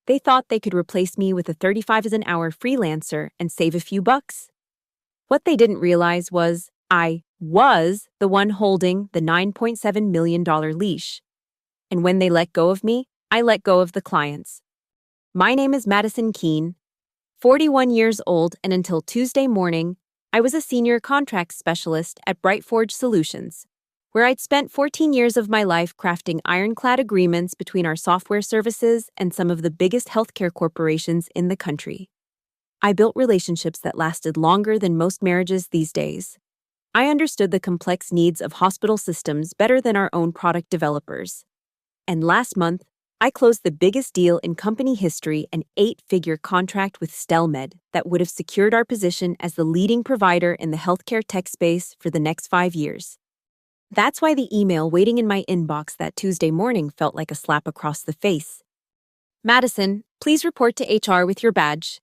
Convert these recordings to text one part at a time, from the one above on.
They thought they could replace me with a 35 an hour freelancer and save a few bucks. What they didn't realize was I was the one holding the $9.7 million leash. And when they let go of me, I let go of the clients. My name is Madison Keene, 41 years old, and until Tuesday morning, I was a senior contracts specialist at Brightforge Solutions, where I'd spent 14 years of my life crafting ironclad agreements between our software services and some of the biggest healthcare corporations in the country. I built relationships that lasted longer than most marriages these days. I understood the complex needs of hospital systems better than our own product developers. And last month, I closed the biggest deal in company history, an 8-figure contract with Stelmed that would have secured our position as the leading provider in the healthcare tech space for the next 5 years. That's why the email waiting in my inbox that Tuesday morning felt like a slap across the face. Madison, please report to HR with your badge.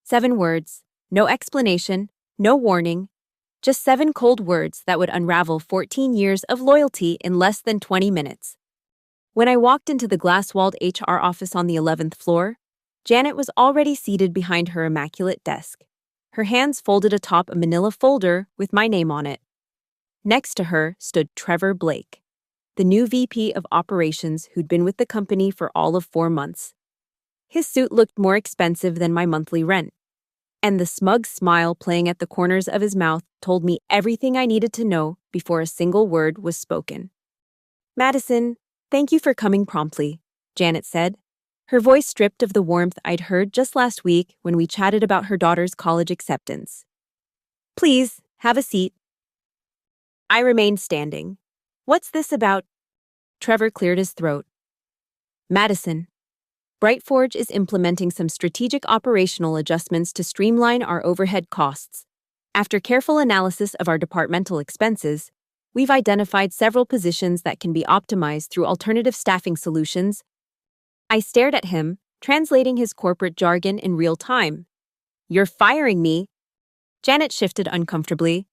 7 words, no explanation, no warning, just 7 cold words that would unravel 14 years of loyalty in less than 20 minutes. When I walked into the glass-walled HR office on the 11th floor, Janet was already seated behind her immaculate desk, her hands folded atop a manila folder with my name on it. Next to her stood Trevor Blake, the new VP of Operations who'd been with the company for all of 4 months. His suit looked more expensive than my monthly rent, and the smug smile playing at the corners of his mouth told me everything I needed to know before a single word was spoken. Madison, thank you for coming promptly, Janet said, her voice stripped of the warmth I'd heard just last week when we chatted about her daughter's college acceptance. Please, have a seat. I remained standing. What's this about? Trevor cleared his throat. Madison, Brightforge is implementing some strategic operational adjustments to streamline our overhead costs. After careful analysis of our departmental expenses, we've identified several positions that can be optimized through alternative staffing solutions. I stared at him, translating his corporate jargon in real time. You're firing me? Janet shifted uncomfortably.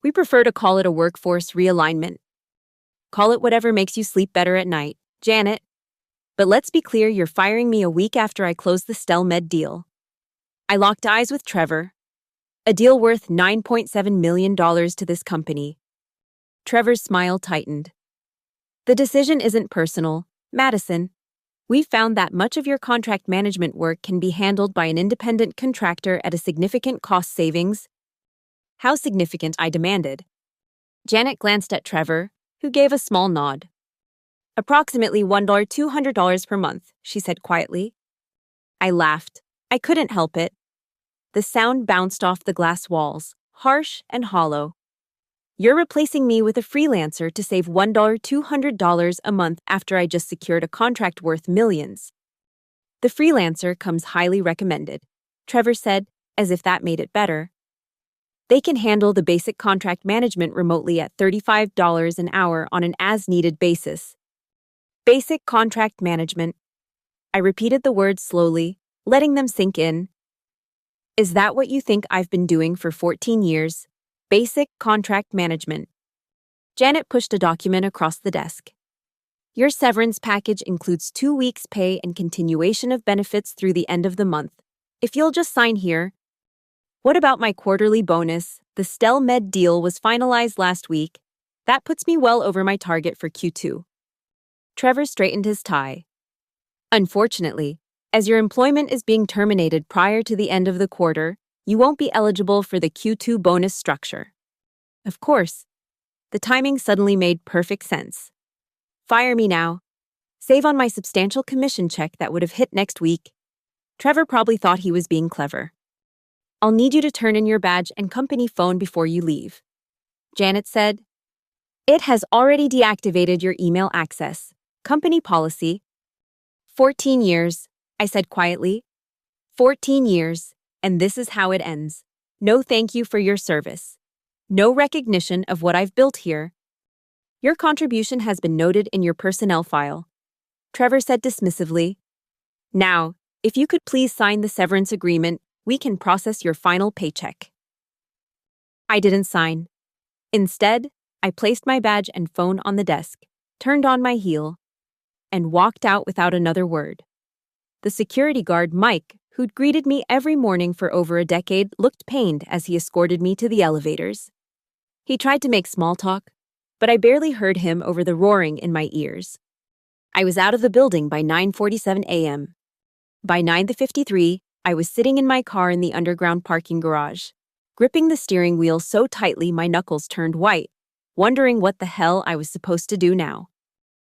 We prefer to call it a workforce realignment. Call it whatever makes you sleep better at night, Janet. But let's be clear, you're firing me a week after I closed the Stelmed deal. I locked eyes with Trevor. A deal worth $9.7 million to this company. Trevor's smile tightened. The decision isn't personal, Madison. We've found that much of your contract management work can be handled by an independent contractor at a significant cost savings. How significant? I demanded. Janet glanced at Trevor, who gave a small nod. Approximately $200 per month, she said quietly. I laughed. I couldn't help it. The sound bounced off the glass walls, harsh and hollow. You're replacing me with a freelancer to save $200 a month after I just secured a contract worth millions. The freelancer comes highly recommended, Trevor said, as if that made it better. They can handle the basic contract management remotely at $35 an hour on an as-needed basis. Basic contract management. I repeated the words slowly, letting them sink in. Is that what you think I've been doing for 14 years? Basic contract management. Janet pushed a document across the desk. Your severance package includes 2 weeks' pay and continuation of benefits through the end of the month. If you'll just sign here. What about my quarterly bonus? The Stelmed deal was finalized last week. That puts me well over my target for Q2. Trevor straightened his tie. Unfortunately, as your employment is being terminated prior to the end of the quarter, you won't be eligible for the Q2 bonus structure. Of course, the timing suddenly made perfect sense. Fire me now. Save on my substantial commission check that would have hit next week. Trevor probably thought he was being clever. I'll need you to turn in your badge and company phone before you leave. Janet said. It has already deactivated your email access. Company policy. 14 years, I said quietly. 14 years, and this is how it ends. No thank you for your service. No recognition of what I've built here. Your contribution has been noted in your personnel file. Trevor said dismissively. Now, if you could please sign the severance agreement, we can process your final paycheck. I didn't sign. Instead, I placed my badge and phone on the desk, turned on my heel, and walked out without another word. The security guard, Mike, who'd greeted me every morning for over a decade, looked pained as he escorted me to the elevators. He tried to make small talk, but I barely heard him over the roaring in my ears. I was out of the building by 9:47 a.m. By 9:53, I was sitting in my car in the underground parking garage, gripping the steering wheel so tightly my knuckles turned white, wondering what the hell I was supposed to do now.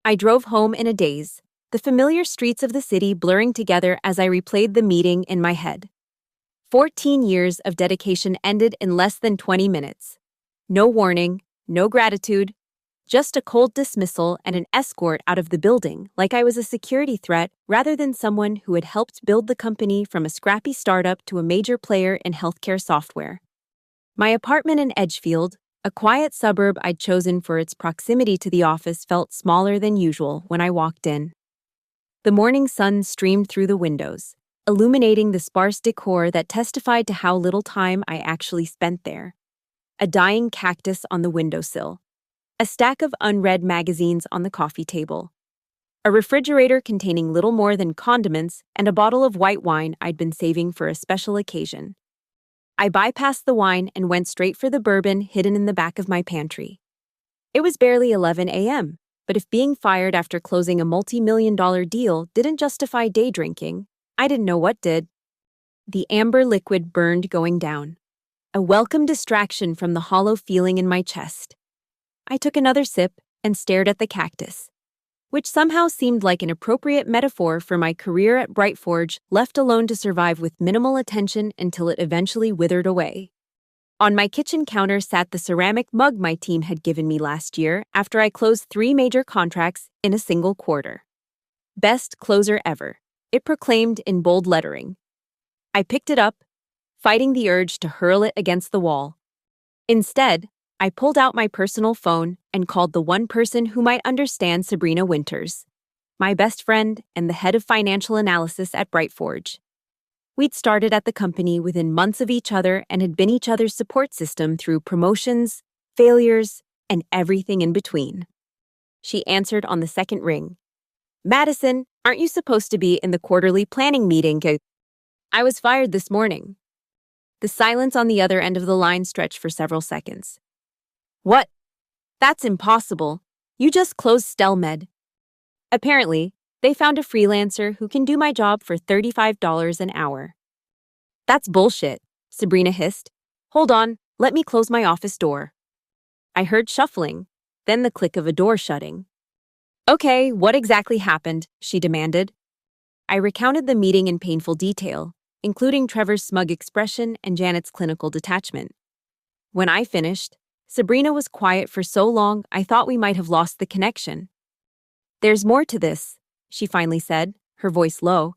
I drove home in a daze, the familiar streets of the city blurring together as I replayed the meeting in my head. 14 years of dedication ended in less than 20 minutes. No warning, no gratitude, just a cold dismissal and an escort out of the building, like I was a security threat rather than someone who had helped build the company from a scrappy startup to a major player in healthcare software. My apartment in Edgefield, a quiet suburb I'd chosen for its proximity to the office, felt smaller than usual when I walked in. The morning sun streamed through the windows, illuminating the sparse decor that testified to how little time I actually spent there. A dying cactus on the windowsill, a stack of unread magazines on the coffee table, a refrigerator containing little more than condiments, and a bottle of white wine I'd been saving for a special occasion. I bypassed the wine and went straight for the bourbon hidden in the back of my pantry. It was barely 11 a.m., but if being fired after closing a multi-million-dollar deal didn't justify day drinking, I didn't know what did. The amber liquid burned going down, a welcome distraction from the hollow feeling in my chest. I took another sip and stared at the cactus, which somehow seemed like an appropriate metaphor for my career at Brightforge, left alone to survive with minimal attention until it eventually withered away. On my kitchen counter sat the ceramic mug my team had given me last year after I closed 3 major contracts in a single quarter. Best closer ever, it proclaimed in bold lettering. I picked it up, fighting the urge to hurl it against the wall. Instead, I pulled out my personal phone and called the one person who might understand Sabrina Winters, my best friend and the head of financial analysis at Brightforge. We'd started at the company within months of each other and had been each other's support system through promotions, failures, and everything in between. She answered on the second ring. "Madison, aren't you supposed to be in the quarterly planning meeting?" I was fired this morning. The silence on the other end of the line stretched for several seconds. What? That's impossible. You just closed StelMed. Apparently, they found a freelancer who can do my job for $35 an hour. That's bullshit, Sabrina hissed. Hold on, let me close my office door. I heard shuffling, then the click of a door shutting. Okay, what exactly happened? She demanded. I recounted the meeting in painful detail, including Trevor's smug expression and Janet's clinical detachment. When I finished, Sabrina was quiet for so long I thought we might have lost the connection. There's more to this, she finally said, her voice low.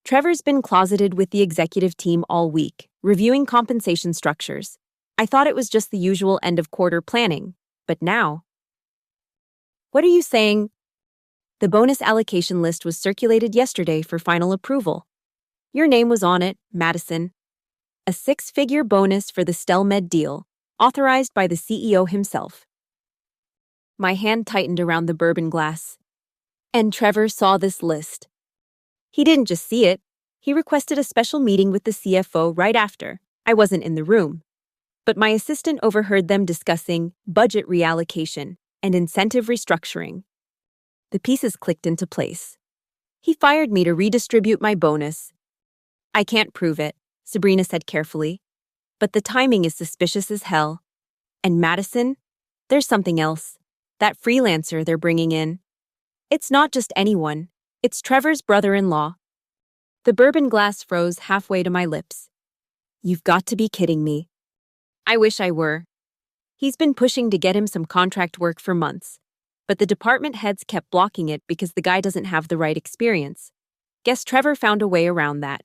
Trevor's been closeted with the executive team all week, reviewing compensation structures. I thought it was just the usual end-of-quarter planning, but now... What are you saying? The bonus allocation list was circulated yesterday for final approval. Your name was on it, Madison. A 6-figure bonus for the StelMed deal, authorized by the CEO himself. My hand tightened around the bourbon glass. And Trevor saw this list. He didn't just see it, he requested a special meeting with the CFO right after. I wasn't in the room. But my assistant overheard them discussing budget reallocation and incentive restructuring. The pieces clicked into place. He fired me to redistribute my bonus. I can't prove it, Sabrina said carefully. But the timing is suspicious as hell. And Madison, there's something else. That freelancer they're bringing in. It's not just anyone. It's Trevor's brother-in-law. The bourbon glass froze halfway to my lips. You've got to be kidding me. I wish I were. He's been pushing to get him some contract work for months, but the department heads kept blocking it because the guy doesn't have the right experience. Guess Trevor found a way around that.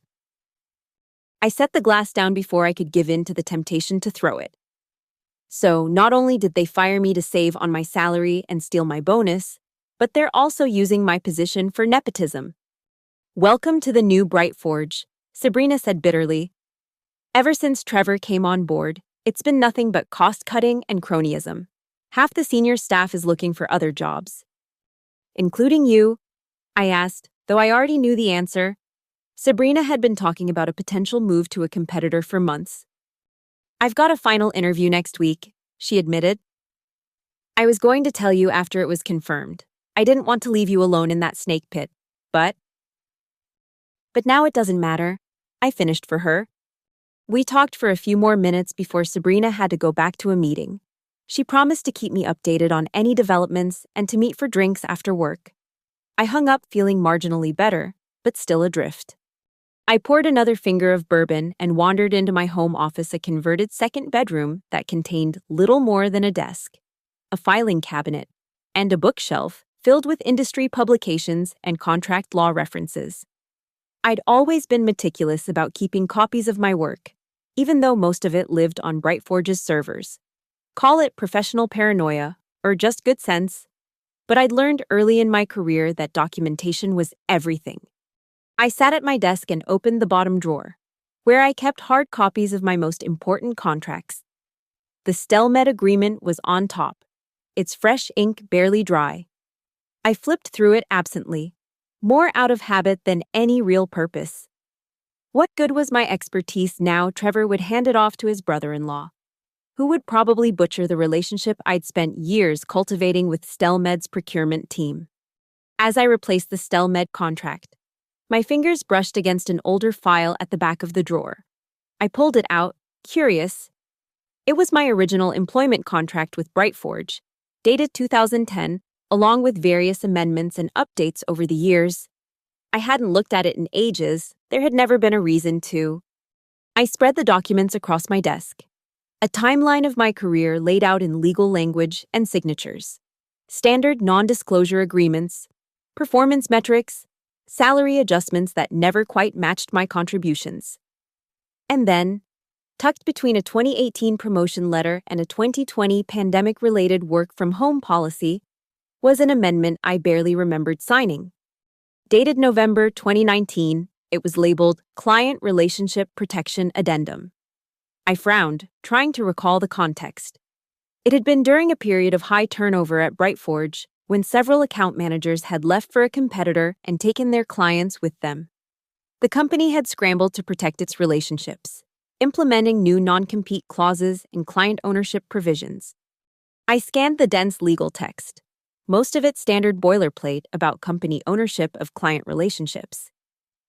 I set the glass down before I could give in to the temptation to throw it. So, not only did they fire me to save on my salary and steal my bonus, but they're also using my position for nepotism. Welcome to the new Brightforge, Sabrina said bitterly. Ever since Trevor came on board, it's been nothing but cost-cutting and cronyism. Half the senior staff is looking for other jobs. Including you? I asked, Though I already knew the answer, Sabrina had been talking about a potential move to a competitor for months. "I've got a final interview next week," she admitted. "I was going to tell you after it was confirmed. I didn't want to leave you alone in that snake pit, but now it doesn't matter. I finished for her." We talked for a few more minutes before Sabrina had to go back to a meeting. She promised to keep me updated on any developments and to meet for drinks after work. I hung up feeling marginally better, but still adrift. I poured another finger of bourbon and wandered into my home office, a converted second bedroom that contained little more than a desk, a filing cabinet, and a bookshelf filled with industry publications and contract law references. I'd always been meticulous about keeping copies of my work, even though most of it lived on Brightforge's servers. Call it professional paranoia or just good sense, but I'd learned early in my career that documentation was everything. I sat at my desk and opened the bottom drawer, where I kept hard copies of my most important contracts. The Stelmed agreement was on top, its fresh ink barely dry. I flipped through it absently, more out of habit than any real purpose. What good was my expertise now Trevor would hand it off to his brother-in-law, who would probably butcher the relationship I'd spent years cultivating with Stelmed's procurement team? As I replaced the Stelmed contract, my fingers brushed against an older file at the back of the drawer. I pulled it out, curious. It was my original employment contract with Brightforge, dated 2010, along with various amendments and updates over the years. I hadn't looked at it in ages. There had never been a reason to. I spread the documents across my desk. A timeline of my career laid out in legal language and signatures. Standard non-disclosure agreements, performance metrics, salary adjustments that never quite matched my contributions. And then, tucked between a 2018 promotion letter and a 2020 pandemic-related work-from-home policy, was an amendment I barely remembered signing. Dated November 2019, it was labeled Client Relationship Protection Addendum. I frowned, trying to recall the context. It had been during a period of high turnover at Brightforge, when several account managers had left for a competitor and taken their clients with them. The company had scrambled to protect its relationships, implementing new non-compete clauses and client ownership provisions. I scanned the dense legal text, most of it standard boilerplate about company ownership of client relationships.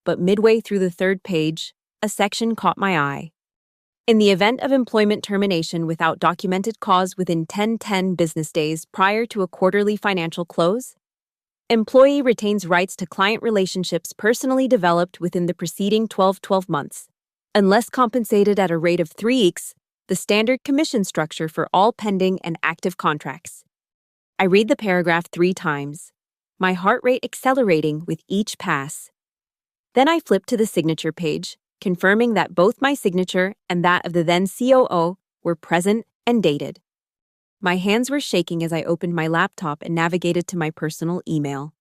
But midway through the third page, a section caught my eye. In the event of employment termination without documented cause within 10 business days prior to a quarterly financial close, employee retains rights to client relationships personally developed within the preceding 12 months, unless compensated at a rate of 3x, the standard commission structure for all pending and active contracts. I read the paragraph 3 times, my heart rate accelerating with each pass. Then I flipped to the signature page, confirming that both my signature and that of the then COO were present and dated. My hands were shaking as I opened my laptop and navigated to my personal email,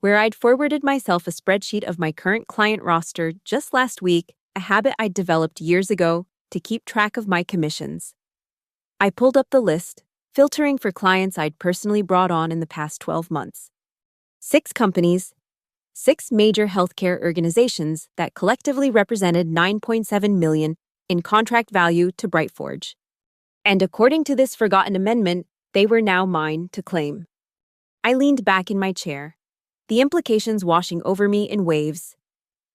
where I'd forwarded myself a spreadsheet of my current client roster just last week, a habit I'd developed years ago to keep track of my commissions. I pulled up the list, filtering for clients I'd personally brought on in the past 12 months. 6 companies, 6 major healthcare organizations that collectively represented $9.7 million in contract value to Brightforge. And according to this forgotten amendment, they were now mine to claim. I leaned back in my chair, the implications washing over me in waves.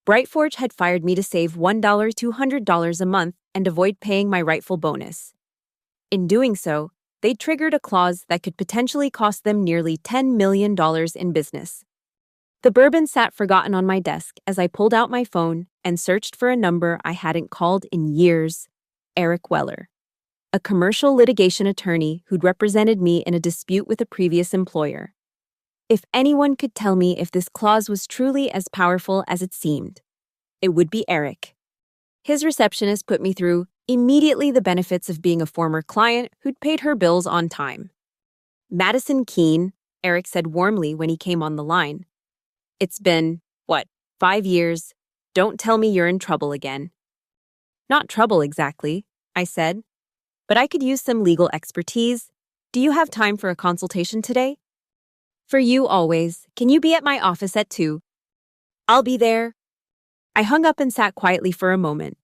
Brightforge had fired me to save $1,200 a month and avoid paying my rightful bonus. In doing so, they triggered a clause that could potentially cost them nearly $10 million in business. The bourbon sat forgotten on my desk as I pulled out my phone and searched for a number I hadn't called in years: Eric Weller, a commercial litigation attorney who'd represented me in a dispute with a previous employer. If anyone could tell me if this clause was truly as powerful as it seemed, it would be Eric. His receptionist put me through immediately the benefits of being a former client who'd paid her bills on time. "Madison Keene," Eric said warmly when he came on the line. "It's been, 5 years? Don't tell me you're in trouble again." "Not trouble exactly," I said, "but I could use some legal expertise. Do you have time for a consultation today?" "For you always. Can you be at my office at 2?" I'll be there. I hung up and sat quietly for a moment,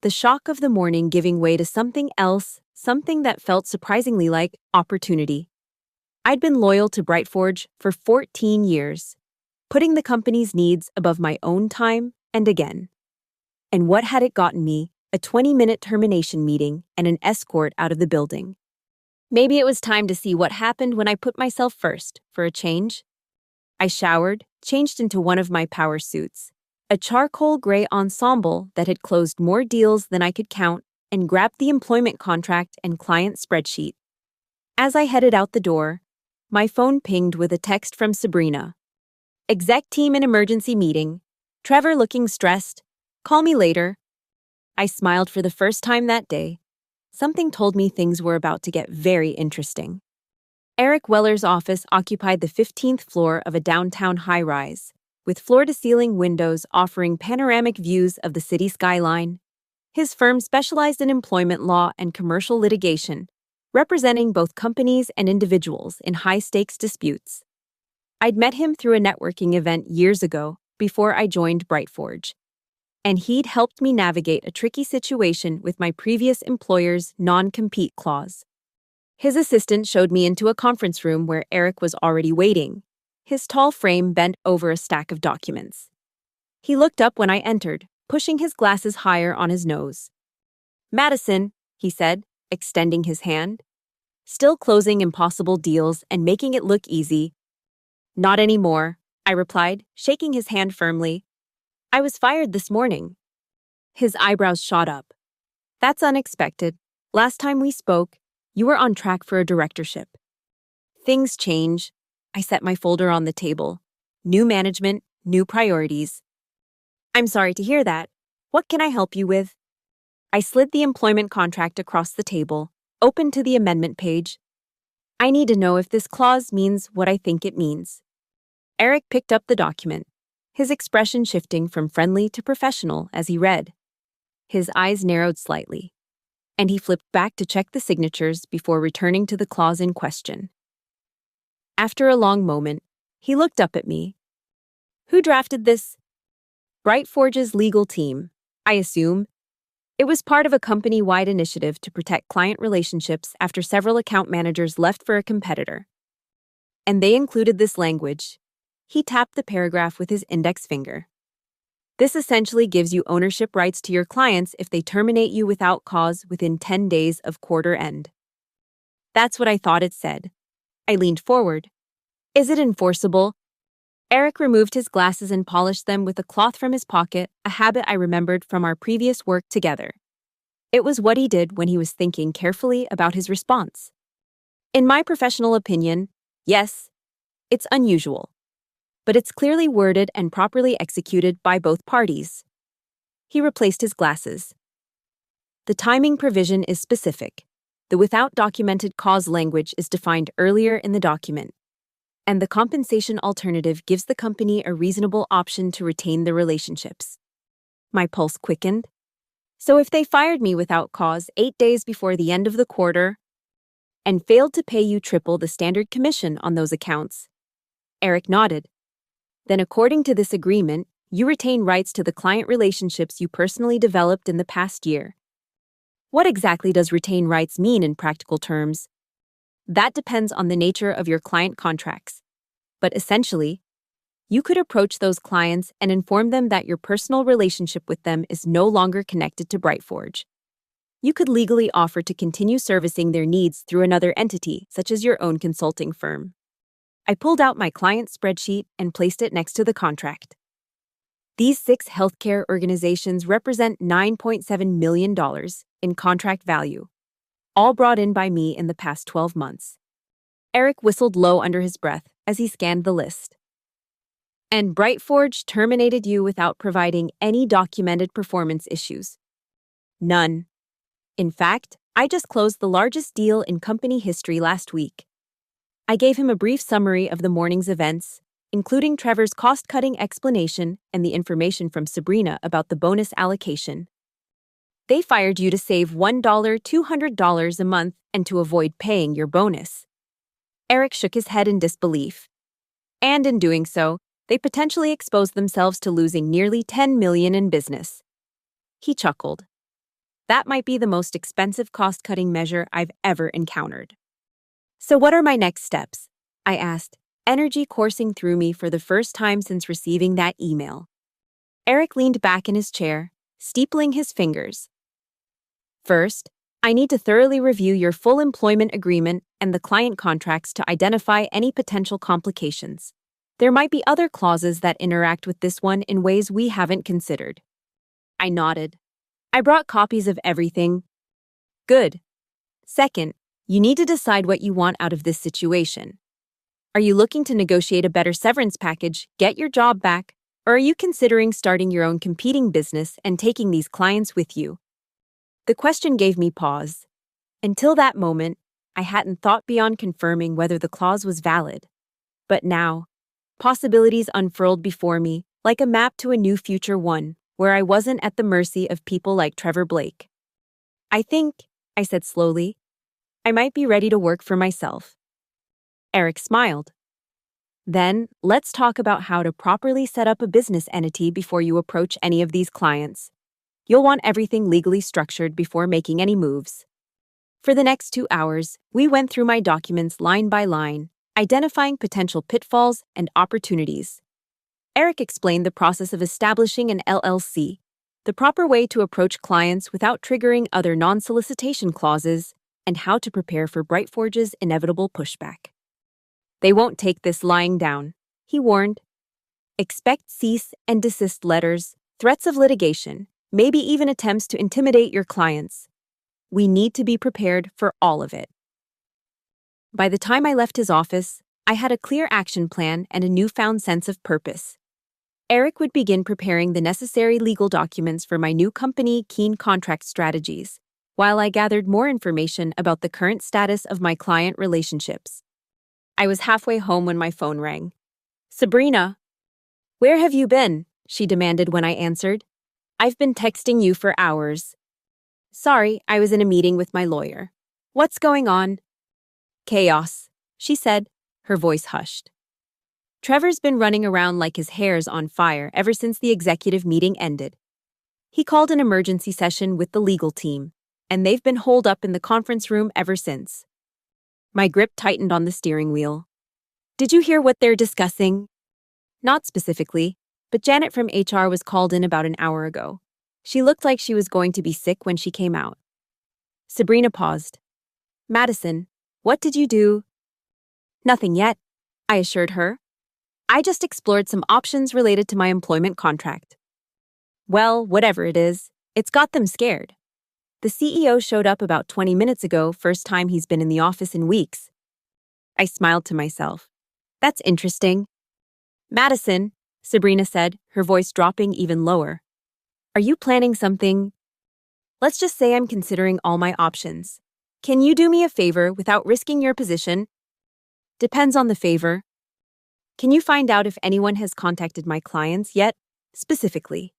the shock of the morning giving way to something else, something that felt surprisingly like opportunity. I'd been loyal to Brightforge for 14 years, putting the company's needs above my own time and again. And what had it gotten me? A 20-minute termination meeting and an escort out of the building. Maybe it was time to see what happened when I put myself first, for a change. I showered, changed into one of my power suits, a charcoal gray ensemble that had closed more deals than I could count, and grabbed the employment contract and client spreadsheet. As I headed out the door, my phone pinged with a text from Sabrina. Exec team in emergency meeting. Trevor looking stressed. Call me later. I smiled for the first time that day. Something told me things were about to get very interesting. Eric Weller's office occupied the 15th floor of a downtown high-rise, with floor-to-ceiling windows offering panoramic views of the city skyline. His firm specialized in employment law and commercial litigation, representing both companies and individuals in high-stakes disputes. I'd met him through a networking event years ago, before I joined Brightforge, and he'd helped me navigate a tricky situation with my previous employer's non-compete clause. His assistant showed me into a conference room where Eric was already waiting, his tall frame bent over a stack of documents. He looked up when I entered, pushing his glasses higher on his nose. "Madison," he said, extending his hand. "Still closing impossible deals and making it look easy." "Not anymore," I replied, shaking his hand firmly. "I was fired this morning." His eyebrows shot up. "That's unexpected. Last time we spoke, you were on track for a directorship." "Things change." I set my folder on the table. New management, new priorities. "I'm sorry to hear that. What can I help you with?" I slid the employment contract across the table, open to the amendment page. "I need to know if this clause means what I think it means." Eric picked up the document, his expression shifting from friendly to professional as he read. His eyes narrowed slightly, and he flipped back to check the signatures before returning to the clause in question. After a long moment, he looked up at me. "Who drafted this?" "Brightforge's legal team, I assume." It was part of a company-wide initiative to protect client relationships after several account managers left for a competitor. And they included this language. He tapped the paragraph with his index finger. "This essentially gives you ownership rights to your clients if they terminate you without cause within 10 days of quarter end." That's what I thought it said. I leaned forward. "Is it enforceable?" Eric removed his glasses and polished them with a cloth from his pocket, a habit I remembered from our previous work together. It was what he did when he was thinking carefully about his response. "In my professional opinion, yes, it's unusual. But it's clearly worded and properly executed by both parties." He replaced his glasses. "The timing provision is specific. The without documented cause language is defined earlier in the document, and the compensation alternative gives the company a reasonable option to retain the relationships." My pulse quickened. "So if they fired me without cause 8 days before the end of the quarter and failed to pay you triple the standard commission on those accounts?" Eric nodded. "Then according to this agreement, you retain rights to the client relationships you personally developed in the past year." What exactly does retain rights mean in practical terms? That depends on the nature of your client contracts. But essentially, you could approach those clients and inform them that your personal relationship with them is no longer connected to Brightforge. You could legally offer to continue servicing their needs through another entity, such as your own consulting firm. I pulled out my client spreadsheet and placed it next to the contract. These 6 healthcare organizations represent $9.7 million in contract value, all brought in by me in the past 12 months. Eric whistled low under his breath as he scanned the list. "And Brightforge terminated you without providing any documented performance issues?" "None. In fact, I just closed the largest deal in company history last week." I gave him a brief summary of the morning's events, including Trevor's cost-cutting explanation and the information from Sabrina about the bonus allocation. "They fired you to save $200 a month and to avoid paying your bonus." Eric shook his head in disbelief. "And in doing so, they potentially expose themselves to losing nearly $10 million in business. He chuckled. That might be the most expensive cost-cutting measure I've ever encountered. So what are my next steps? I asked, energy coursing through me for the first time since receiving that email. Eric leaned back in his chair, steepling his fingers. First, I need to thoroughly review your full employment agreement and the client contracts to identify any potential complications. There might be other clauses that interact with this one in ways we haven't considered. I nodded. I brought copies of everything. Good. Second, you need to decide what you want out of this situation. Are you looking to negotiate a better severance package, get your job back, or are you considering starting your own competing business and taking these clients with you? The question gave me pause. Until that moment, I hadn't thought beyond confirming whether the clause was valid. But now, possibilities unfurled before me, like a map to a new future one, where I wasn't at the mercy of people like Trevor Blake. I think, I said slowly, I might be ready to work for myself. Eric smiled. Then, let's talk about how to properly set up a business entity before you approach any of these clients. You'll want everything legally structured before making any moves. For the next 2 hours, we went through my documents line by line, identifying potential pitfalls and opportunities. Eric explained the process of establishing an LLC, the proper way to approach clients without triggering other non-solicitation clauses, and how to prepare for Brightforge's inevitable pushback. They won't take this lying down, he warned. Expect cease and desist letters, threats of litigation, maybe even attempts to intimidate your clients. We need to be prepared for all of it. By the time I left his office, I had a clear action plan and a newfound sense of purpose. Eric would begin preparing the necessary legal documents for my new company, Keen Contract Strategies, while I gathered more information about the current status of my client relationships. I was halfway home when my phone rang. Sabrina, where have you been? She demanded when I answered. I've been texting you for hours. Sorry, I was in a meeting with my lawyer. What's going on? Chaos, she said, her voice hushed. Trevor's been running around like his hair's on fire ever since the executive meeting ended. He called an emergency session with the legal team, and they've been holed up in the conference room ever since. My grip tightened on the steering wheel. Did you hear what they're discussing? Not specifically, but Janet from HR was called in about an hour ago. She looked like she was going to be sick when she came out. Sabrina paused. Madison, what did you do? Nothing yet, I assured her. I just explored some options related to my employment contract. Well, whatever it is, it's got them scared. The CEO showed up about 20 minutes ago, first time he's been in the office in weeks. I smiled to myself. That's interesting. Madison, Sabrina said, her voice dropping even lower. Are you planning something? Let's just say I'm considering all my options. Can you do me a favor without risking your position? Depends on the favor. Can you find out if anyone has contacted my clients yet, specifically?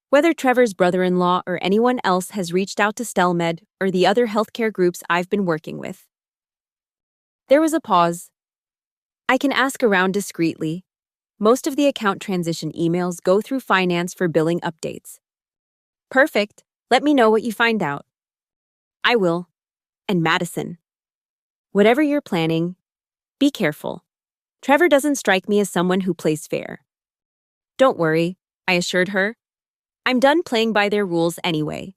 Whether Trevor's brother-in-law or anyone else has reached out to Stelmed or the other healthcare groups I've been working with. There was a pause. I can ask around discreetly. Most of the account transition emails go through finance for billing updates. Perfect. Let me know what you find out. I will. And Madison. Whatever you're planning, be careful. Trevor doesn't strike me as someone who plays fair. Don't worry, I assured her. I'm done playing by their rules anyway.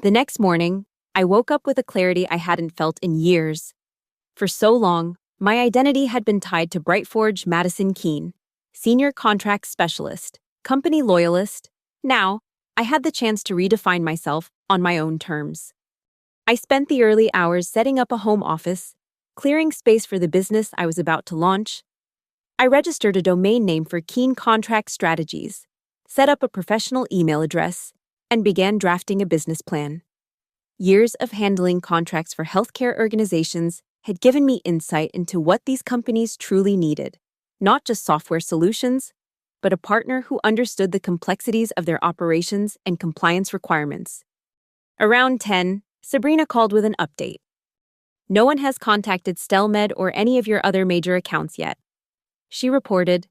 The next morning, I woke up with a clarity I hadn't felt in years. For so long, my identity had been tied to Brightforge Madison Keen, senior contract specialist, company loyalist. Now, I had the chance to redefine myself on my own terms. I spent the early hours setting up a home office, clearing space for the business I was about to launch. I registered a domain name for Keen Contract Strategies, set up a professional email address, and began drafting a business plan. Years of handling contracts for healthcare organizations had given me insight into what these companies truly needed, not just software solutions, but a partner who understood the complexities of their operations and compliance requirements. Around 10, Sabrina called with an update. No one has contacted Stelmed or any of your other major accounts yet. She reported,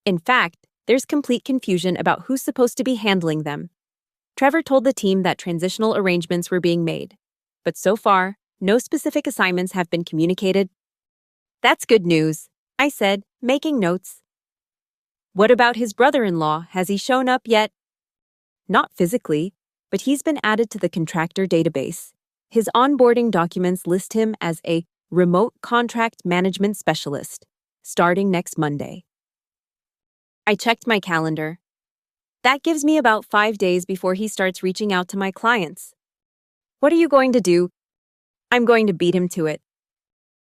In fact, there's complete confusion about who's supposed to be handling them. Trevor told the team that transitional arrangements were being made, but so far, no specific assignments have been communicated. That's good news, I said, making notes. What about his brother-in-law? Has he shown up yet? Not physically, but he's been added to the contractor database. His onboarding documents list him as a remote contract management specialist, starting next Monday. I checked my calendar. That gives me about 5 days before he starts reaching out to my clients. What are you going to do? I'm going to beat him to it.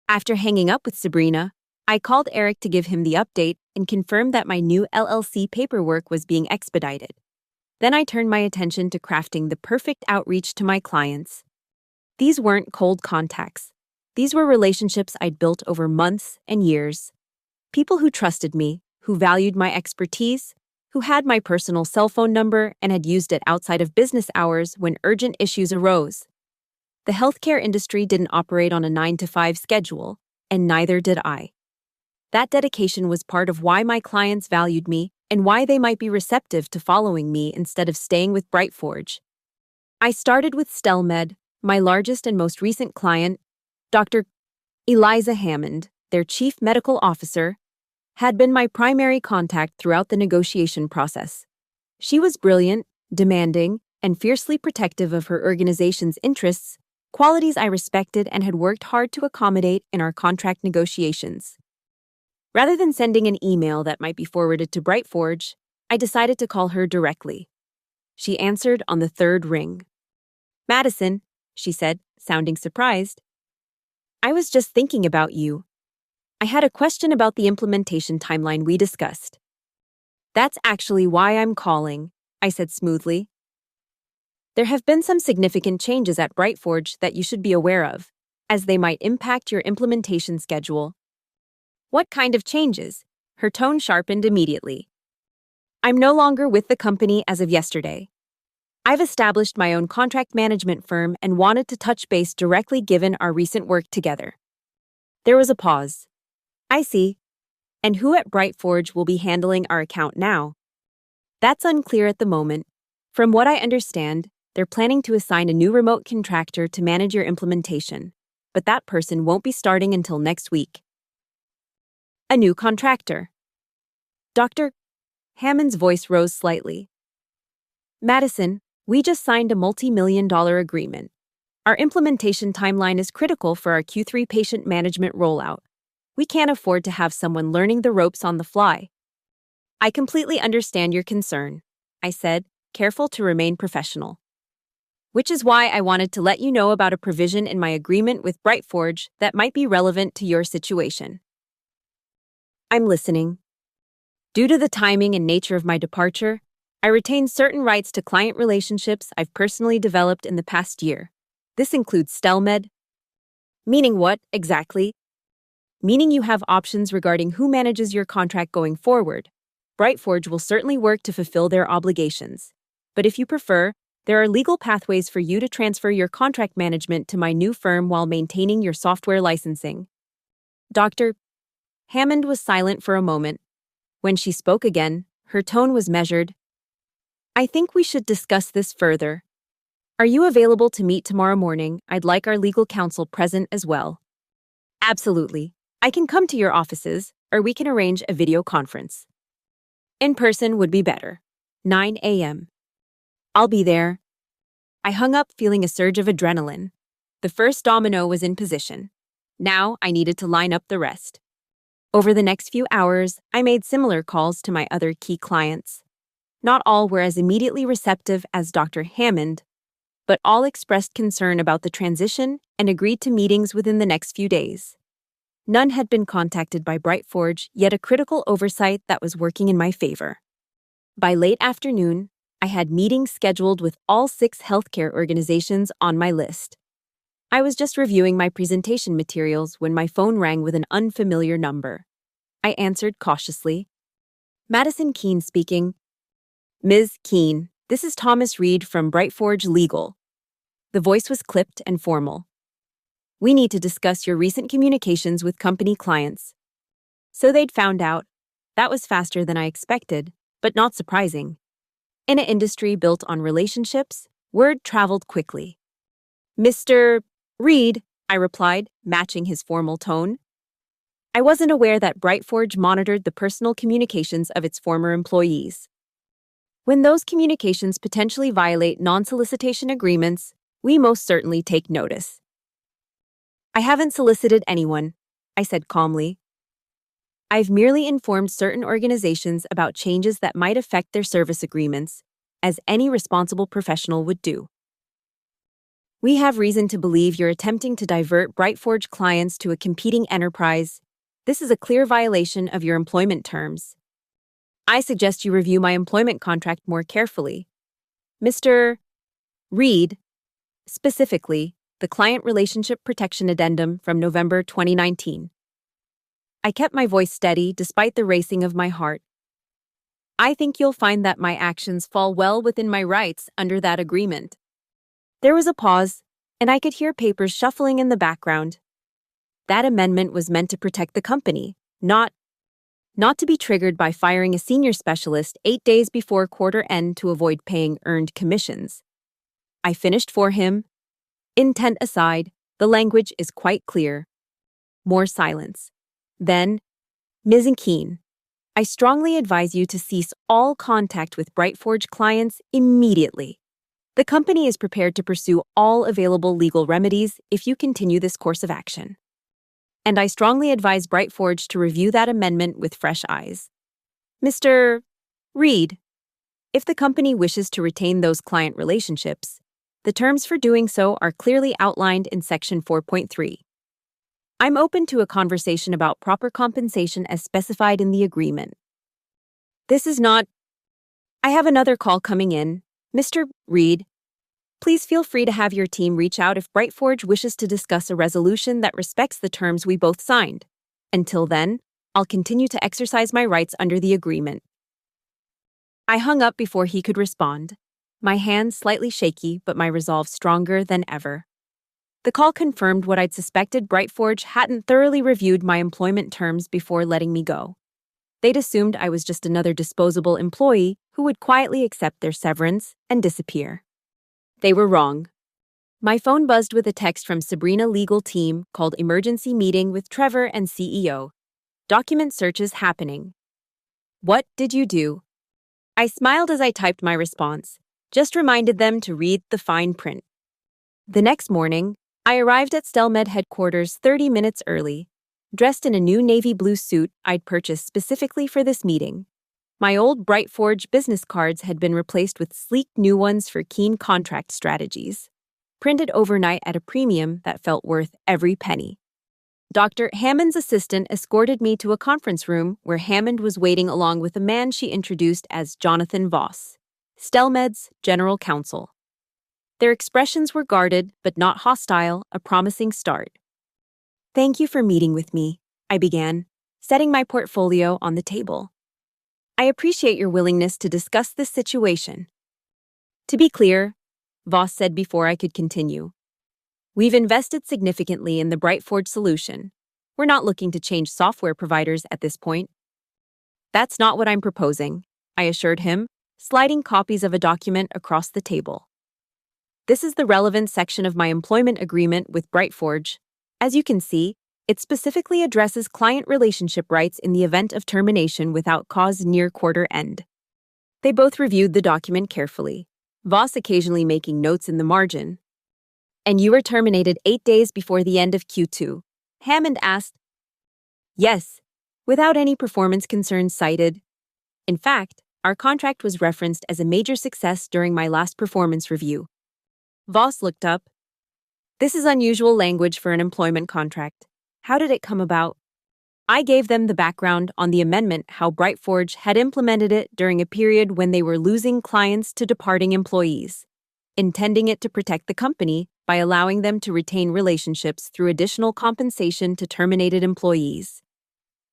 After hanging up with Sabrina, I called Eric to give him the update and confirmed that my new LLC paperwork was being expedited. Then I turned my attention to crafting the perfect outreach to my clients. These weren't cold contacts. These were relationships I'd built over months and years. People who trusted me, who valued my expertise, who had my personal cell phone number and had used it outside of business hours when urgent issues arose. The healthcare industry didn't operate on a 9-to-5 schedule, and neither did I. That dedication was part of why my clients valued me and why they might be receptive to following me instead of staying with Brightforge. I started with Stelmed, my largest and most recent client. Dr. Eliza Hammond, their chief medical officer, had been my primary contact throughout the negotiation process. She was brilliant, demanding, and fiercely protective of her organization's interests, qualities I respected and had worked hard to accommodate in our contract negotiations. Rather than sending an email that might be forwarded to Brightforge, I decided to call her directly. She answered on the third ring. "Madison," she said, sounding surprised. "I was just thinking about you. I had a question about the implementation timeline we discussed." "That's actually why I'm calling," I said smoothly. "There have been some significant changes at Brightforge that you should be aware of, as they might impact your implementation schedule." "What kind of changes?" Her tone sharpened immediately. "I'm no longer with the company as of yesterday. I've established my own contract management firm and wanted to touch base directly given our recent work together." There was a pause. "I see. And who at Brightforge will be handling our account now?" "That's unclear at the moment. From what I understand, they're planning to assign a new remote contractor to manage your implementation, but that person won't be starting until next week." "A new contractor." Dr. Hammond's voice rose slightly. "Madison, we just signed a multi-million-dollar agreement. Our implementation timeline is critical for our Q3 patient management rollout. We can't afford to have someone learning the ropes on the fly." "I completely understand your concern," I said, careful to remain professional. "Which is why I wanted to let you know about a provision in my agreement with Brightforge that might be relevant to your situation." "I'm listening." "Due to the timing and nature of my departure, I retain certain rights to client relationships I've personally developed in the past year. This includes Stelmed." "Meaning what, exactly?" "Meaning you have options regarding who manages your contract going forward. Brightforge will certainly work to fulfill their obligations. But if you prefer, there are legal pathways for you to transfer your contract management to my new firm while maintaining your software licensing." Dr. Hammond was silent for a moment. When she spoke again, her tone was measured. "I think we should discuss this further. Are you available to meet tomorrow morning? I'd like our legal counsel present as well." "Absolutely. I can come to your offices, or we can arrange a video conference." "In person would be better. 9 a.m. "I'll be there." I hung up feeling a surge of adrenaline. The first domino was in position. Now I needed to line up the rest. Over the next few hours, I made similar calls to my other key clients. Not all were as immediately receptive as Dr. Hammond, but all expressed concern about the transition and agreed to meetings within the next few days. None had been contacted by Brightforge, yet a critical oversight that was working in my favor. By late afternoon, I had meetings scheduled with all 6 healthcare organizations on my list. I was just reviewing my presentation materials when my phone rang with an unfamiliar number. I answered cautiously. "Madison Keene speaking." "Ms. Keene, this is Thomas Reed from Brightforge Legal." The voice was clipped and formal. "We need to discuss your recent communications with company clients." So they'd found out. That was faster than I expected, but not surprising. In an industry built on relationships, word traveled quickly. Mr. Reed, I replied, matching his formal tone. I wasn't aware that Brightforge monitored the personal communications of its former employees. When those communications potentially violate non-solicitation agreements, we most certainly take notice. I haven't solicited anyone, I said calmly. I've merely informed certain organizations about changes that might affect their service agreements, as any responsible professional would do. We have reason to believe you're attempting to divert Brightforge clients to a competing enterprise. This is a clear violation of your employment terms. I suggest you review my employment contract more carefully. Mr. Reed, specifically, the Client Relationship Protection Addendum from November 2019. I kept my voice steady despite the racing of my heart. I think you'll find that my actions fall well within my rights under that agreement. There was a pause, and I could hear papers shuffling in the background. That amendment was meant to protect the company, not to be triggered by firing a senior specialist 8 days before quarter end to avoid paying earned commissions. I finished for him. Intent aside, the language is quite clear. More silence. Then, Ms. Keen, I strongly advise you to cease all contact with Brightforge clients immediately. The company is prepared to pursue all available legal remedies if you continue this course of action. And I strongly advise Brightforge to review that amendment with fresh eyes. Mr. Reed, if the company wishes to retain those client relationships, the terms for doing so are clearly outlined in Section 4.3. I'm open to a conversation about proper compensation as specified in the agreement. This is not... I have another call coming in. Mr. Reed, please feel free to have your team reach out if Brightforge wishes to discuss a resolution that respects the terms we both signed. Until then, I'll continue to exercise my rights under the agreement. I hung up before he could respond, my hands slightly shaky but my resolve stronger than ever. The call confirmed what I'd suspected. Brightforge hadn't thoroughly reviewed my employment terms before letting me go. They'd assumed I was just another disposable employee who would quietly accept their severance and disappear. They were wrong. My phone buzzed with a text from Sabrina legal team called Emergency Meeting with Trevor and CEO. Document searches happening. What did you do? I smiled as I typed my response, just reminded them to read the fine print. The next morning, I arrived at Stelmed headquarters 30 minutes early, dressed in a new navy blue suit I'd purchased specifically for this meeting. My old Brightforge business cards had been replaced with sleek new ones for keen contract strategies, printed overnight at a premium that felt worth every penny. Dr. Hammond's assistant escorted me to a conference room where Hammond was waiting along with a man she introduced as Jonathan Voss, Stelmed's general counsel. Their expressions were guarded but not hostile, a promising start. Thank you for meeting with me, I began, setting my portfolio on the table. I appreciate your willingness to discuss this situation. To be clear, Voss said before I could continue, we've invested significantly in the Brightforge solution. We're not looking to change software providers at this point. That's not what I'm proposing, I assured him, sliding copies of a document across the table. This is the relevant section of my employment agreement with Brightforge. As you can see, it specifically addresses client relationship rights in the event of termination without cause near quarter end. They both reviewed the document carefully, Voss occasionally making notes in the margin. And you were terminated 8 days before the end of Q2, Hammond asked. Yes, without any performance concerns cited. In fact, our contract was referenced as a major success during my last performance review. Voss looked up. This is unusual language for an employment contract. How did it come about? I gave them the background on the amendment, how Brightforge had implemented it during a period when they were losing clients to departing employees, intending it to protect the company by allowing them to retain relationships through additional compensation to terminated employees.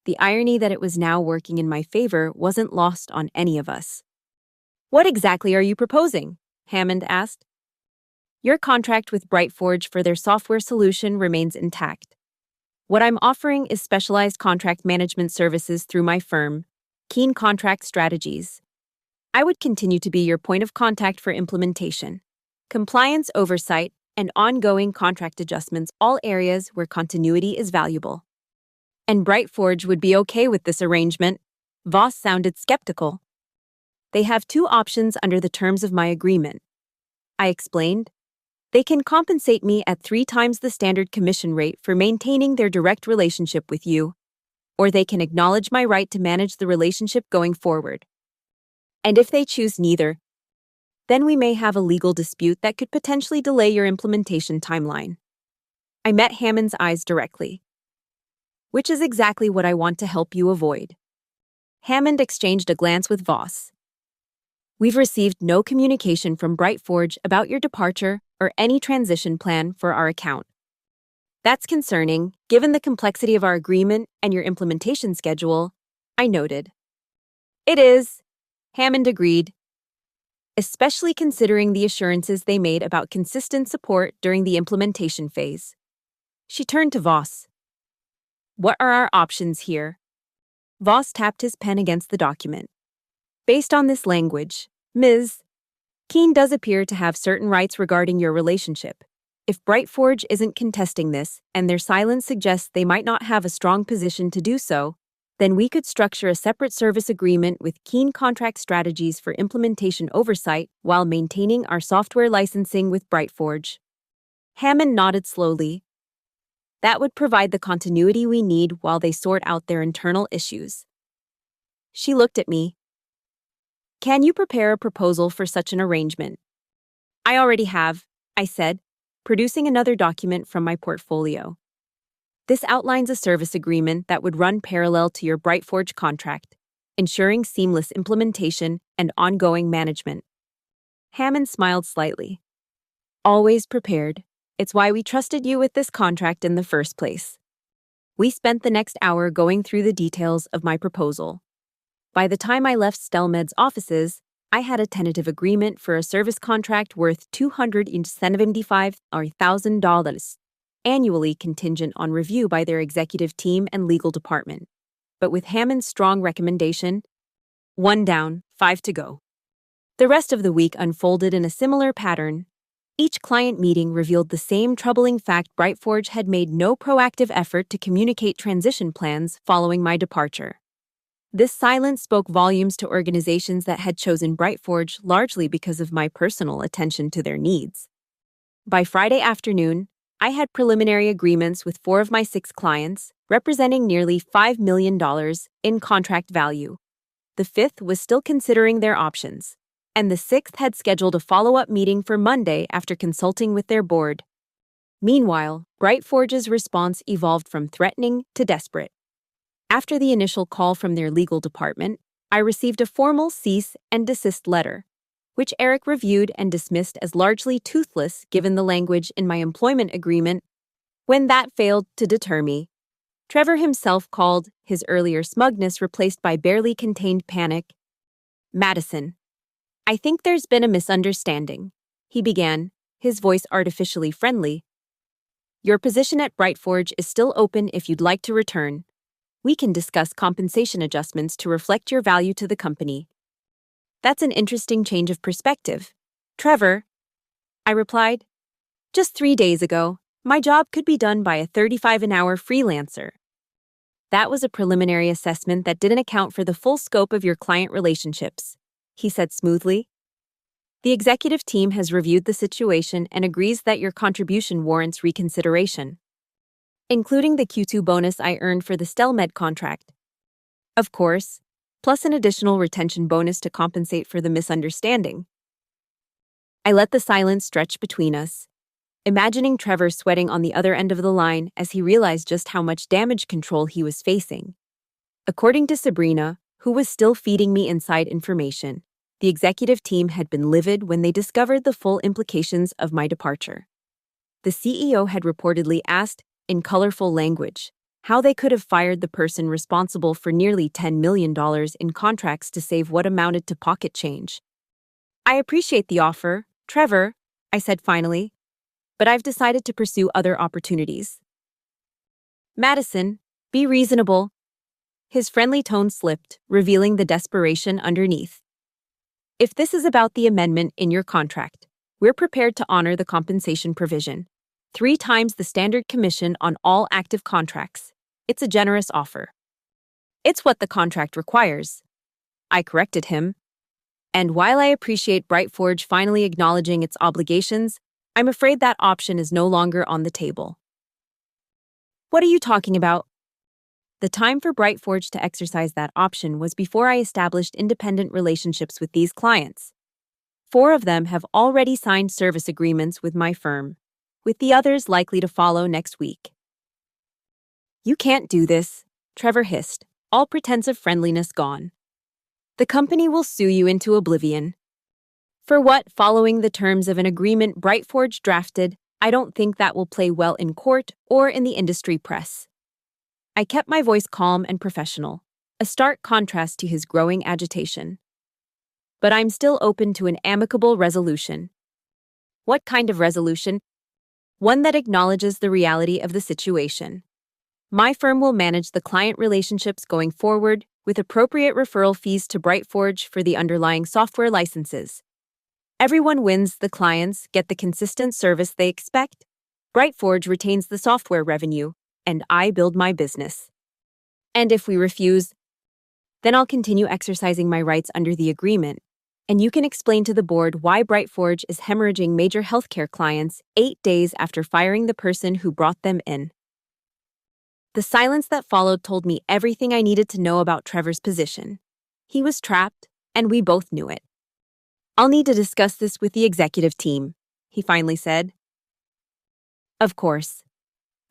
The irony that it was now working in my favor wasn't lost on any of us. What exactly are you proposing? Hammond asked. Your contract with Brightforge for their software solution remains intact. What I'm offering is specialized contract management services through my firm, Keen contract strategies. I would continue to be your point of contact for implementation, compliance oversight, and ongoing contract adjustments, all areas where continuity is valuable. And Brightforge would be okay with this arrangement. Voss sounded skeptical. They have two options under the terms of my agreement. I explained. They can compensate me at 3 times the standard commission rate for maintaining their direct relationship with you, or they can acknowledge my right to manage the relationship going forward. And if they choose neither, then we may have a legal dispute that could potentially delay your implementation timeline. I met Hammond's eyes directly, which is exactly what I want to help you avoid. Hammond exchanged a glance with Voss. We've received no communication from Brightforge about your departure or any transition plan for our account. That's concerning, given the complexity of our agreement and your implementation schedule, I noted. It is, Hammond agreed, especially considering the assurances they made about consistent support during the implementation phase. She turned to Voss. What are our options here? Voss tapped his pen against the document. Based on this language, Ms. Keen does appear to have certain rights regarding your relationship. If Brightforge isn't contesting this, and their silence suggests they might not have a strong position to do so, then we could structure a separate service agreement with Keen contract strategies for implementation oversight while maintaining our software licensing with Brightforge. Hammond nodded slowly. That would provide the continuity we need while they sort out their internal issues. She looked at me. Can you prepare a proposal for such an arrangement? I already have, I said, producing another document from my portfolio. This outlines a service agreement that would run parallel to your Brightforge contract, ensuring seamless implementation and ongoing management. Hammond smiled slightly. Always prepared. It's why we trusted you with this contract in the first place. We spent the next hour going through the details of my proposal. By the time I left Stelmed's offices, I had a tentative agreement for a service contract worth $275,000, annually contingent on review by their executive team and legal department. But with Hammond's strong recommendation, 1 down, 5 to go. The rest of the week unfolded in a similar pattern. Each client meeting revealed the same troubling fact: Brightforge had made no proactive effort to communicate transition plans following my departure. This silence spoke volumes to organizations that had chosen Brightforge largely because of my personal attention to their needs. By Friday afternoon, I had preliminary agreements with 4 of my 6 clients, representing nearly $5 million in contract value. The 5th was still considering their options, and the 6th had scheduled a follow-up meeting for Monday after consulting with their board. Meanwhile, Brightforge's response evolved from threatening to desperate. After the initial call from their legal department, I received a formal cease and desist letter, which Eric reviewed and dismissed as largely toothless given the language in my employment agreement. When that failed to deter me, Trevor himself called, his earlier smugness replaced by barely contained panic. Madison, I think there's been a misunderstanding, he began, his voice artificially friendly. Your position at Brightforge is still open if you'd like to return. We can discuss compensation adjustments to reflect your value to the company. That's an interesting change of perspective. Trevor, I replied. Just 3 days ago, my job could be done by a $35 an hour freelancer. That was a preliminary assessment that didn't account for the full scope of your client relationships, he said smoothly. The executive team has reviewed the situation and agrees that your contribution warrants reconsideration, including the Q2 bonus I earned for the Stelmed contract. Of course, plus an additional retention bonus to compensate for the misunderstanding. I let the silence stretch between us, imagining Trevor sweating on the other end of the line as he realized just how much damage control he was facing. According to Sabrina, who was still feeding me inside information, the executive team had been livid when they discovered the full implications of my departure. The CEO had reportedly asked, in colorful language, how they could have fired the person responsible for nearly $10 million in contracts to save what amounted to pocket change. I appreciate the offer, Trevor, I said finally, but I've decided to pursue other opportunities. Madison, be reasonable. His friendly tone slipped, revealing the desperation underneath. If this is about the amendment in your contract, we're prepared to honor the compensation provision. 3 times the standard commission on all active contracts. It's a generous offer. It's what the contract requires. I corrected him. And while I appreciate Brightforge finally acknowledging its obligations, I'm afraid that option is no longer on the table. What are you talking about? The time for Brightforge to exercise that option was before I established independent relationships with these clients. 4 of them have already signed service agreements with my firm, with the others likely to follow next week. You can't do this, Trevor hissed, all pretense of friendliness gone. The company will sue you into oblivion. For what, following the terms of an agreement Brightforge drafted, I don't think that will play well in court or in the industry press. I kept my voice calm and professional, a stark contrast to his growing agitation. But I'm still open to an amicable resolution. What kind of resolution? One that acknowledges the reality of the situation. My firm will manage the client relationships going forward with appropriate referral fees to Brightforge for the underlying software licenses. Everyone wins, the clients get the consistent service they expect. Brightforge retains the software revenue, and I build my business. And if we refuse, then I'll continue exercising my rights under the agreement, and you can explain to the board why Brightforge is hemorrhaging major healthcare clients 8 days after firing the person who brought them in. The silence that followed told me everything I needed to know about Trevor's position. He was trapped, and we both knew it. I'll need to discuss this with the executive team, he finally said. Of course.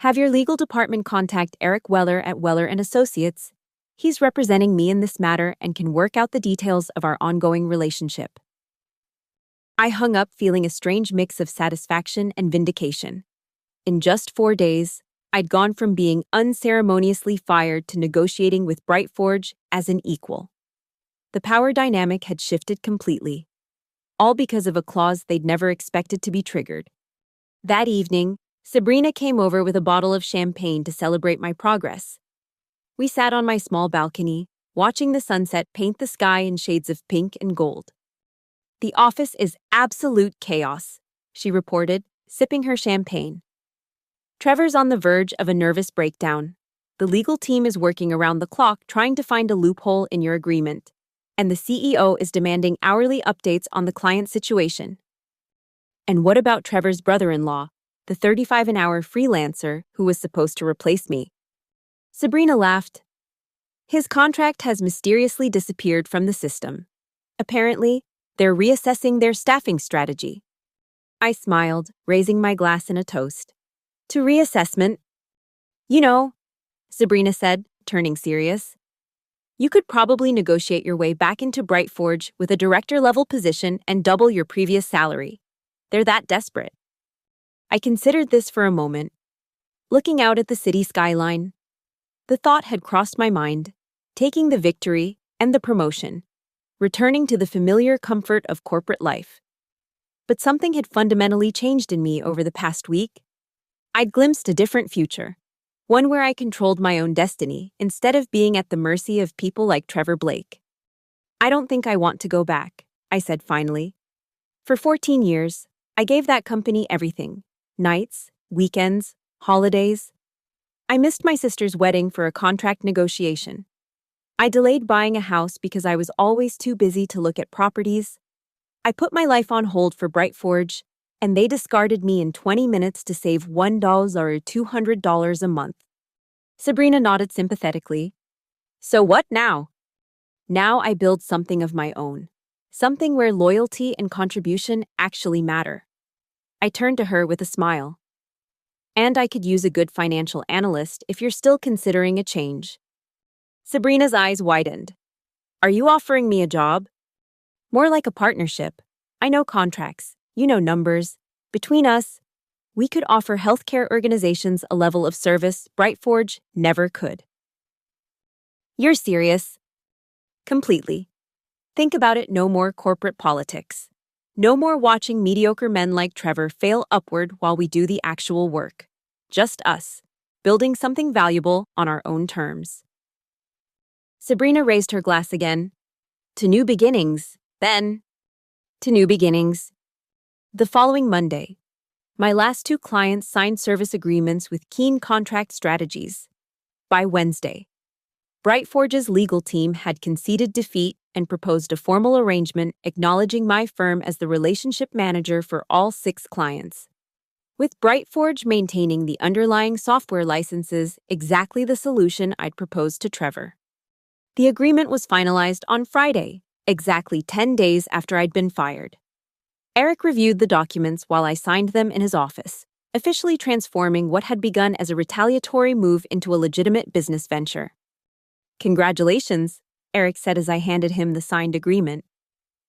Have your legal department contact Eric Weller at Weller & Associates. He's representing me in this matter and can work out the details of our ongoing relationship. I hung up feeling a strange mix of satisfaction and vindication. In just 4 days, I'd gone from being unceremoniously fired to negotiating with Brightforge as an equal. The power dynamic had shifted completely, all because of a clause they'd never expected to be triggered. That evening, Sabrina came over with a bottle of champagne to celebrate my progress. We sat on my small balcony, watching the sunset paint the sky in shades of pink and gold. The office is absolute chaos, she reported, sipping her champagne. Trevor's on the verge of a nervous breakdown. The legal team is working around the clock trying to find a loophole in your agreement, and the CEO is demanding hourly updates on the client situation. And what about Trevor's brother-in-law, the 35 an hour freelancer who was supposed to replace me? Sabrina laughed. His contract has mysteriously disappeared from the system. Apparently, they're reassessing their staffing strategy. I smiled, raising my glass in a toast. To reassessment? You know, Sabrina said, turning serious. You could probably negotiate your way back into Brightforge with a director-level position and double your previous salary. They're that desperate. I considered this for a moment, looking out at the city skyline. The thought had crossed my mind, taking the victory and the promotion, returning to the familiar comfort of corporate life. But something had fundamentally changed in me over the past week. I'd glimpsed a different future, one where I controlled my own destiny instead of being at the mercy of people like Trevor Blake. I don't think I want to go back, I said finally. For 14 years, I gave that company everything. Nights, weekends, holidays. I missed my sister's wedding for a contract negotiation. I delayed buying a house because I was always too busy to look at properties. I put my life on hold for Brightforge, and they discarded me in 20 minutes to save $1 or $200 a month. Sabrina nodded sympathetically. So what now? Now I build something of my own, something where loyalty and contribution actually matter. I turned to her with a smile. And I could use a good financial analyst if you're still considering a change. Sabrina's eyes widened. Are you offering me a job? More like a partnership. I know contracts. You know numbers. Between us, we could offer healthcare organizations a level of service Brightforge never could. You're serious? Completely. Think about it, no more corporate politics. No more watching mediocre men like Trevor fail upward while we do the actual work. Just us, building something valuable on our own terms. Sabrina raised her glass again. To new beginnings, then. To new beginnings. The following Monday, my last two clients signed service agreements with Keen Contract Strategies. By Wednesday, Brightforge's legal team had conceded defeat and proposed a formal arrangement acknowledging my firm as the relationship manager for all 6 clients. With Brightforge maintaining the underlying software licenses, exactly the solution I'd proposed to Trevor. The agreement was finalized on Friday, exactly 10 days after I'd been fired. Eric reviewed the documents while I signed them in his office, officially transforming what had begun as a retaliatory move into a legitimate business venture. Congratulations, Eric said as I handed him the signed agreement.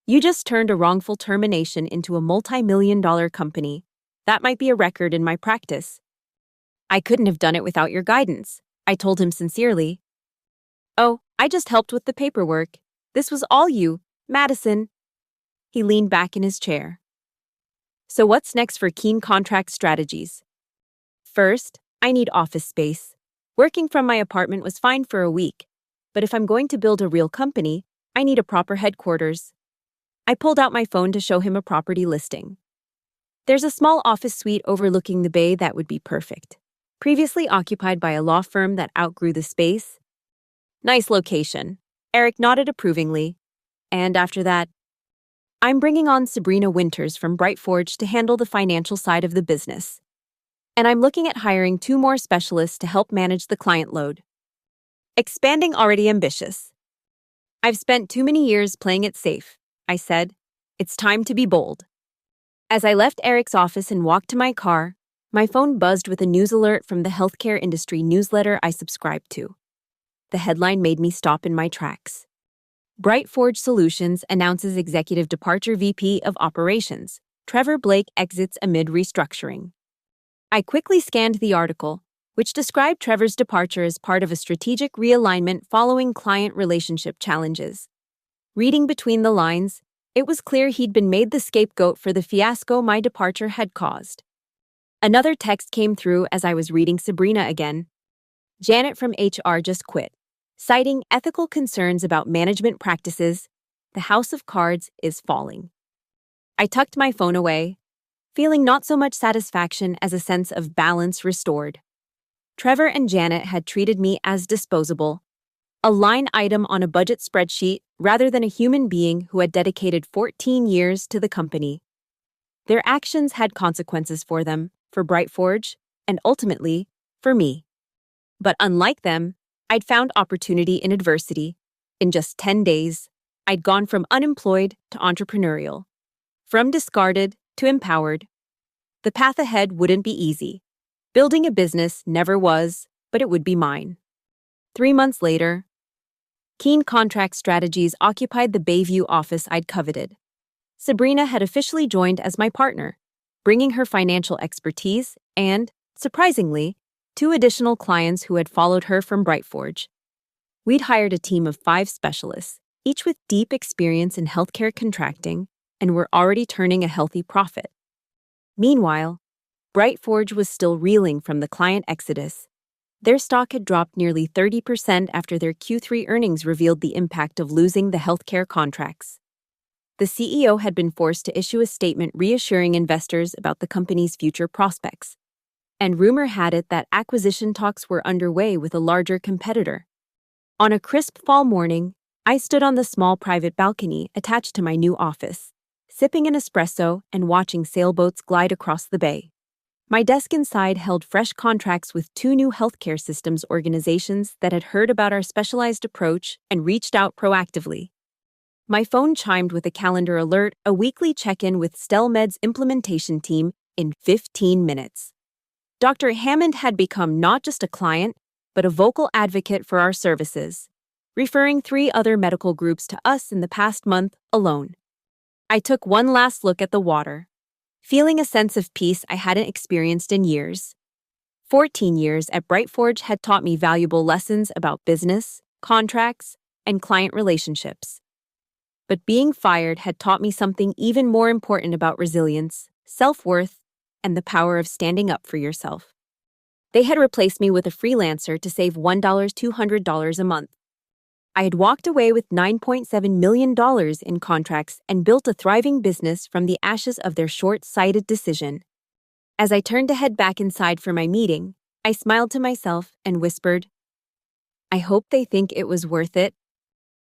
You just turned a wrongful termination into a multi-million-dollar company. That might be a record in my practice. I couldn't have done it without your guidance, I told him sincerely. Oh, I just helped with the paperwork. This was all you, Madison. He leaned back in his chair. So what's next for Keen Contract Strategies? First, I need office space. Working from my apartment was fine for a week, but if I'm going to build a real company, I need a proper headquarters. I pulled out my phone to show him a property listing. There's a small office suite overlooking the bay that would be perfect. Previously occupied by a law firm that outgrew the space. Nice location. Eric nodded approvingly. And after that, I'm bringing on Sabrina Winters from Brightforge to handle the financial side of the business. And I'm looking at hiring 2 more specialists to help manage the client load. Expanding already ambitious. I've spent too many years playing it safe, I said. It's time to be bold. As I left Eric's office and walked to my car, my phone buzzed with a news alert from the healthcare industry newsletter I subscribed to. The headline made me stop in my tracks. Brightforge Solutions announces executive departure. VP of Operations, Trevor Blake exits amid restructuring. I quickly scanned the article, which described Trevor's departure as part of a strategic realignment following client relationship challenges. Reading between the lines, it was clear he'd been made the scapegoat for the fiasco my departure had caused. Another text came through as I was reading Sabrina again. Janet from HR just quit, citing ethical concerns about management practices. The house of cards is falling. I tucked my phone away, feeling not so much satisfaction as a sense of balance restored. Trevor and Janet had treated me as disposable, a line item on a budget spreadsheet rather than a human being who had dedicated 14 years to the company. Their actions had consequences for them, for Brightforge, and ultimately, for me. But unlike them, I'd found opportunity in adversity. In just 10 days, I'd gone from unemployed to entrepreneurial, from discarded to empowered. The path ahead wouldn't be easy. Building a business never was, but it would be mine. 3 months later, Keen Contract Strategies occupied the Bayview office I'd coveted. Sabrina had officially joined as my partner, bringing her financial expertise and, surprisingly, 2 additional clients who had followed her from Brightforge. We'd hired a team of 5 specialists, each with deep experience in healthcare contracting, and were already turning a healthy profit. Meanwhile, Brightforge was still reeling from the client exodus. Their stock had dropped nearly 30% after their Q3 earnings revealed the impact of losing the healthcare contracts. The CEO had been forced to issue a statement reassuring investors about the company's future prospects. And rumor had it that acquisition talks were underway with a larger competitor. On a crisp fall morning, I stood on the small private balcony attached to my new office, sipping an espresso and watching sailboats glide across the bay. My desk inside held fresh contracts with 2 new healthcare systems organizations that had heard about our specialized approach and reached out proactively. My phone chimed with a calendar alert, a weekly check-in with StelMed's implementation team in 15 minutes. Dr. Hammond had become not just a client, but a vocal advocate for our services, referring 3 other medical groups to us in the past month alone. I took one last look at the water, feeling a sense of peace I hadn't experienced in years. 14 years at Brightforge had taught me valuable lessons about business, contracts, and client relationships. But being fired had taught me something even more important about resilience, self-worth, and the power of standing up for yourself. They had replaced me with a freelancer to save $200 a month. I had walked away with $9.7 million in contracts and built a thriving business from the ashes of their short-sighted decision. As I turned to head back inside for my meeting, I smiled to myself and whispered, I hope they think it was worth it.